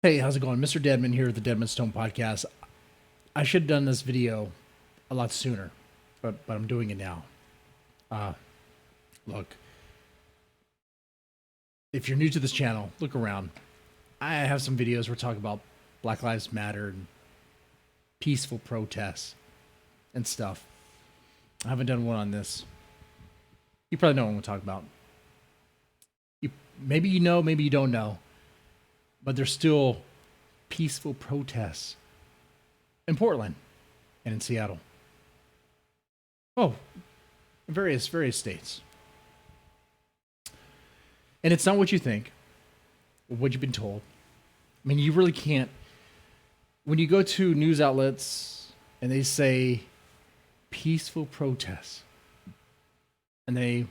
Hey, how's it going? Mr. Deadman here at the Deadman Stone Podcast. I should have done this video a lot sooner, but I'm doing it now. Uh, Look, if you're new to this channel, look around. I have some videos where I talk about Black Lives Matter and peaceful protests and stuff. I haven't done one on this. You probably know what I'm talking about. Maybe you know, maybe you don't know, but there's still peaceful protests in Portland and in Seattle. Oh, in various states. And it's not what you think, or what you've been told. I mean, you really can't. When you go to news outlets and they say peaceful protests, and they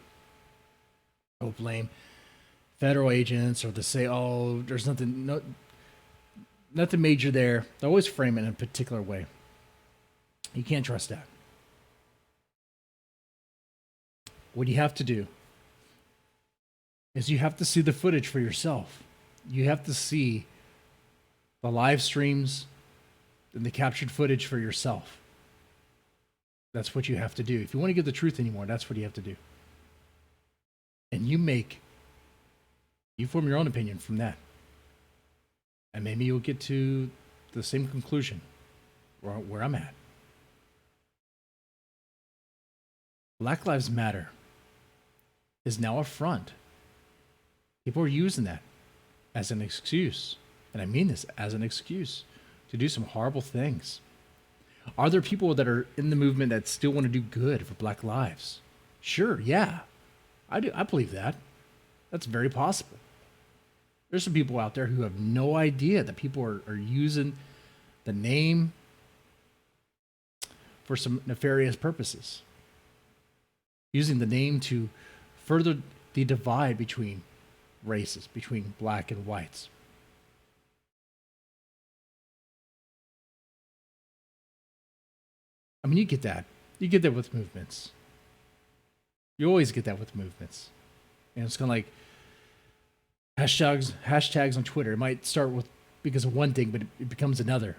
blame federal agents, or they say, "Oh, there's nothing major there." They always frame it in a particular way. You can't trust that. What you have to do is you have to see the footage for yourself. You have to see the live streams and the captured footage for yourself. That's what you have to do. If you want to get the truth anymore, that's what you have to do. And you form your own opinion from that. And maybe you'll get to the same conclusion where I'm at. Black Lives Matter is now a front. People are using that as an excuse. And I mean this as an excuse to do some horrible things. Are there people that are in the movement that still want to do good for Black lives? Sure, yeah. I do. I believe that. That's very possible. There's some people out there who have no idea that people are using the name for some nefarious purposes. Using the name to further the divide between races, between black and whites. I mean, you get that. You get that with movements. You always get that with movements. And it's kind of like hashtags on Twitter. It might start with because of one thing, but it becomes another.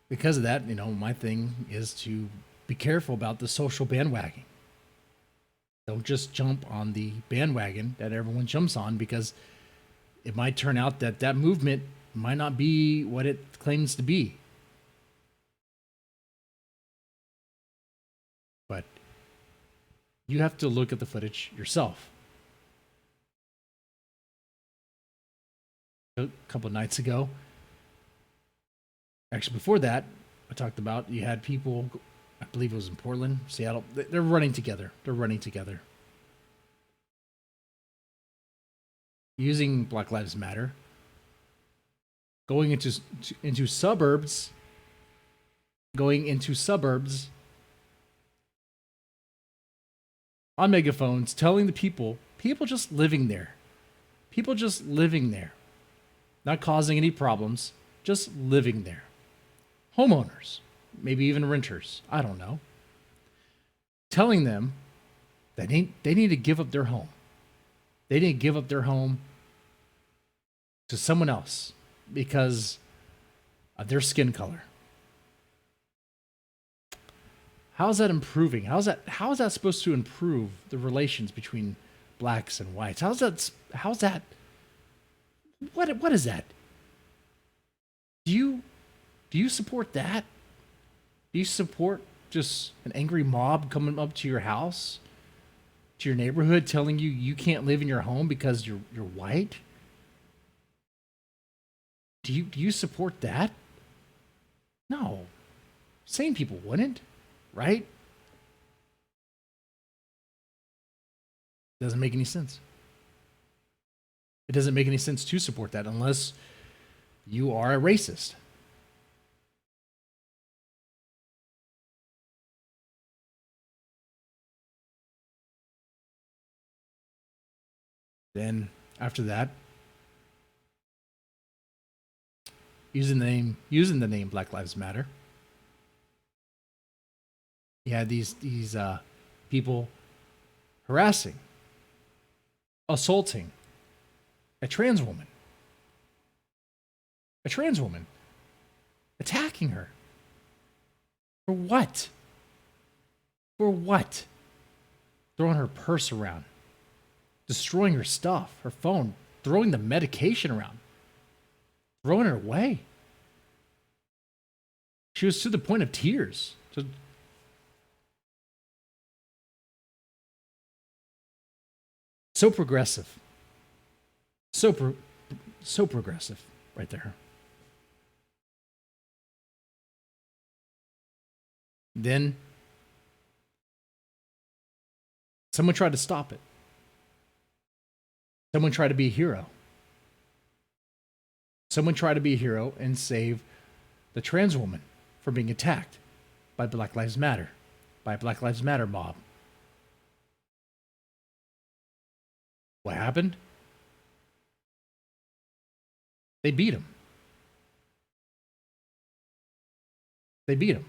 Because of that, my thing is to be careful about the social bandwagon. Don't just jump on the bandwagon that everyone jumps on, because it might turn out that that movement might not be what it claims to be. But you have to look at the footage yourself. A couple of nights ago, actually before that, I talked about you had people, I believe it was in Portland, Seattle, they're running together. They're running together. Using Black Lives Matter, going into suburbs, on megaphones, telling the people just living there, not causing any problems, just living there, homeowners, maybe even renters, I don't know, telling them that they need to give up their home. They need to give up their home to someone else because of their skin color. How's that improving? How is that supposed to improve the relations between blacks and whites? How's that what is that? Do you support that? Do you support just an angry mob coming up to your house, to your neighborhood, telling you can't live in your home because you're white? Do you support that? No. Sane people wouldn't, right? Doesn't make any sense. It doesn't make any sense to support that unless you are a racist. Then after that, using the name Black Lives Matter, you had these people harassing, assaulting a trans woman. A trans woman. Attacking her. For what? For what? Throwing her purse around. Destroying her stuff, her phone, throwing the medication around. Throwing it away. She was to the point of tears. So progressive. So progressive right there. Then someone tried to stop it. Someone tried to be a hero. Someone tried to be a hero and save the trans woman from being attacked by Black Lives Matter, by a Black Lives Matter mob. What happened? They beat him. They beat him.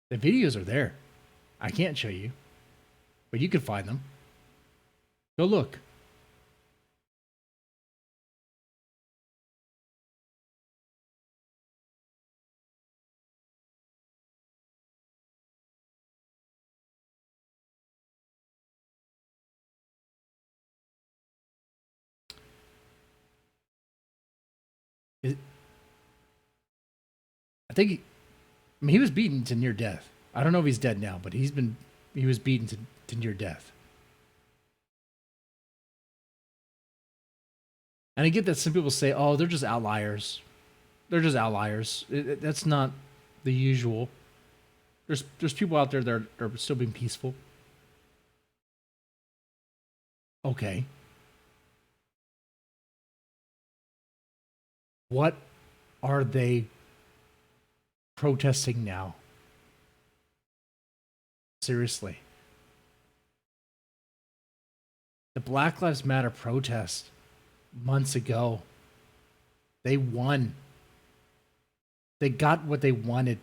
The videos are there. I can't show you, but you can find them. Go look. He was beaten to near death. I don't know if he's dead now, but he was beaten to near death. And I get that some people say, oh, they're just outliers. They're just outliers. That's not the usual. There's people out there that are still being peaceful. Okay. What are they protesting now? Seriously. The Black Lives Matter protest months ago, they won. They got what they wanted.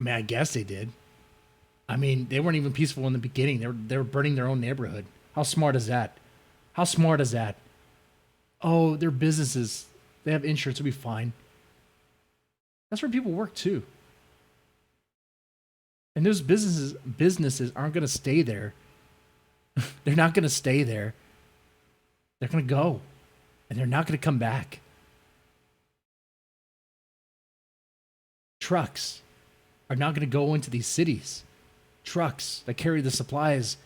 I mean, I guess they did. I mean, they weren't even peaceful in the beginning. They were burning their own neighborhood. How smart is that? How smart is that? Oh, they're businesses. They have insurance. It'll be fine. That's where people work too. And those businesses aren't going to stay there. They're not going to stay there. They're going to go. And they're not going to come back. Trucks are not going to go into these cities. Trucks that carry the supplies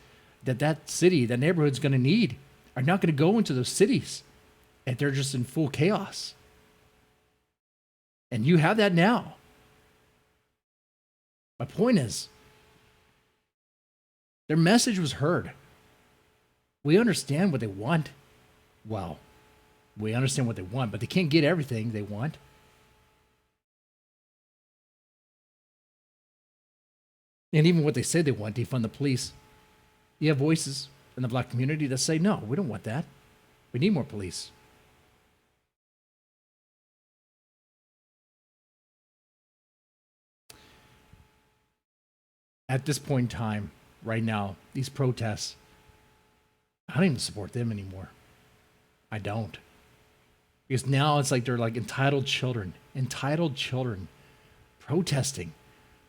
that city, that neighborhood's going to need are not going to go into those cities. And they're just in full chaos. And you have that now. My point is, their message was heard. We understand what they want. Well, we understand what they want, but they can't get everything they want. And even what they say they want, defund the police. You have voices in the black community that say, no, we don't want that. We need more police. At this point in time, right now, these protests, I don't even support them anymore. I don't. Because now it's like they're like entitled children protesting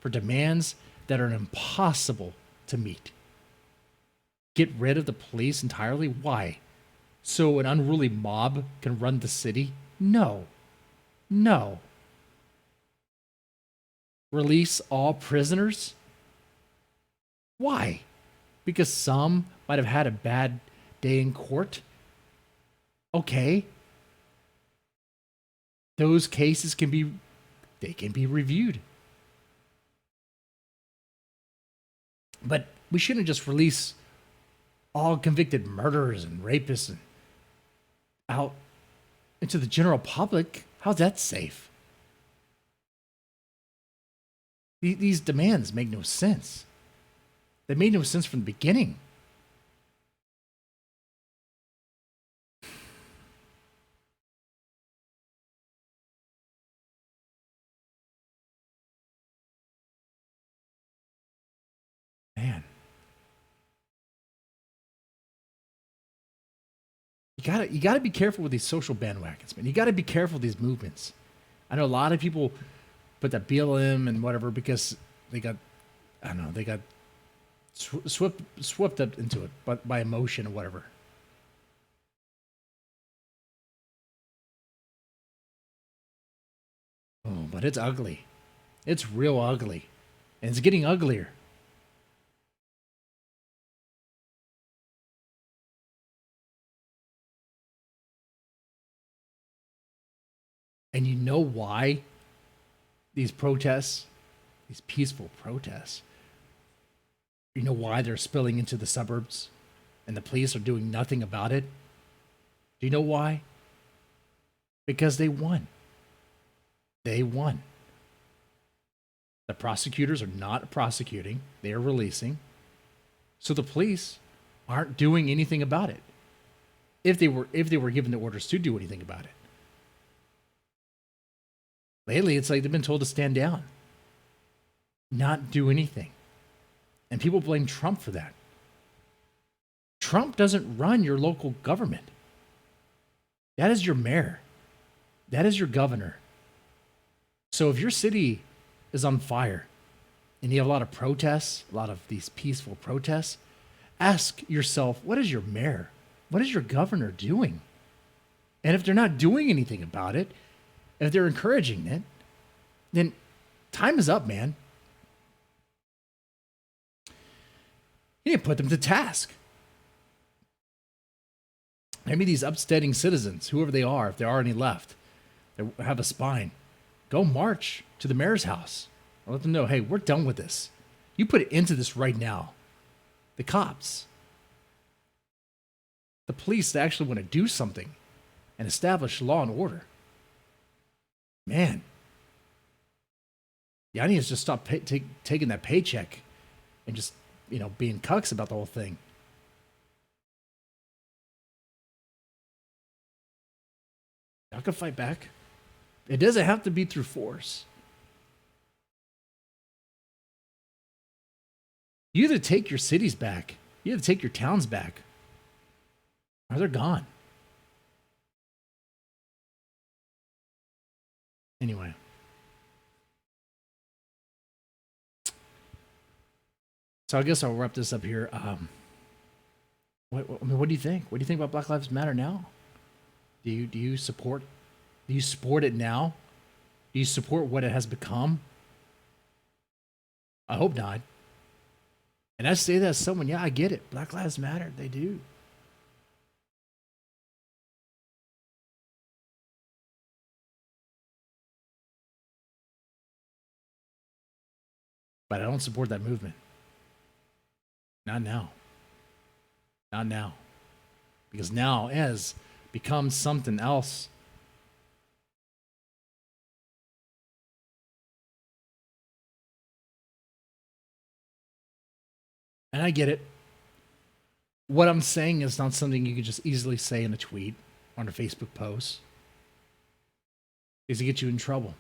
for demands that are impossible to meet. Get rid of the police entirely? Why? So an unruly mob can run the city? No. No. Release all prisoners? Why? Because some might have had a bad day in court? Okay. Those cases can be reviewed. But we shouldn't just release all convicted murderers and rapists out into the general public. How's that safe? These demands make no sense. They made no sense from the beginning. You gotta be careful with these social bandwagons, man. You gotta be careful with these movements. I know a lot of people put that BLM and whatever because they got, I don't know, they got swept up into it by emotion or whatever. Oh, but it's ugly. It's real ugly. And it's getting uglier. And you know why these protests, these peaceful protests, you know why they're spilling into the suburbs and the police are doing nothing about it? Do you know why? Because they won. They won. The prosecutors are not prosecuting, they are releasing. So the police aren't doing anything about it. If they were given the orders to do anything about it. Lately, it's like they've been told to stand down, not do anything. And people blame Trump for that. Trump doesn't run your local government. That is your mayor. That is your governor. So if your city is on fire and you have a lot of protests, a lot of these peaceful protests, ask yourself, what is your mayor? What is your governor doing? And if they're not doing anything about it, if they're encouraging it, then time is up, man. You need to put them to task. Maybe these upstanding citizens, whoever they are, if there are any left, that have a spine, go march to the mayor's house. I'll let them know, hey, we're done with this. You put it into this right now. The cops, the police that actually want to do something and establish law and order. Man, y'all need to just stop taking that paycheck and just, being cucks about the whole thing. Y'all can fight back. It doesn't have to be through force. You either take your cities back, you either take your towns back, or they're gone. Anyway. So I guess I'll wrap this up here. What do you think? What do you think about Black Lives Matter now? Do you support? Do you support it now? Do you support what it has become? I hope not. And I say that as someone, yeah, I get it. Black Lives Matter. They do. But I don't support that movement. Not now. Not now. Because now it has become something else. And I get it. What I'm saying is not something you can just easily say in a tweet or on a Facebook post. Is to get you in trouble.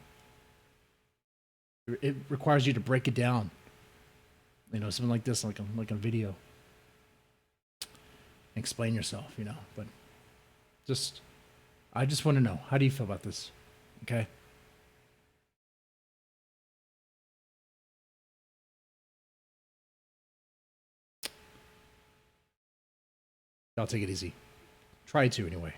It requires you to break it down. Something like this, like a video. Explain yourself, But I just want to know, how do you feel about this? Okay. Y'all take it easy. Try to anyway.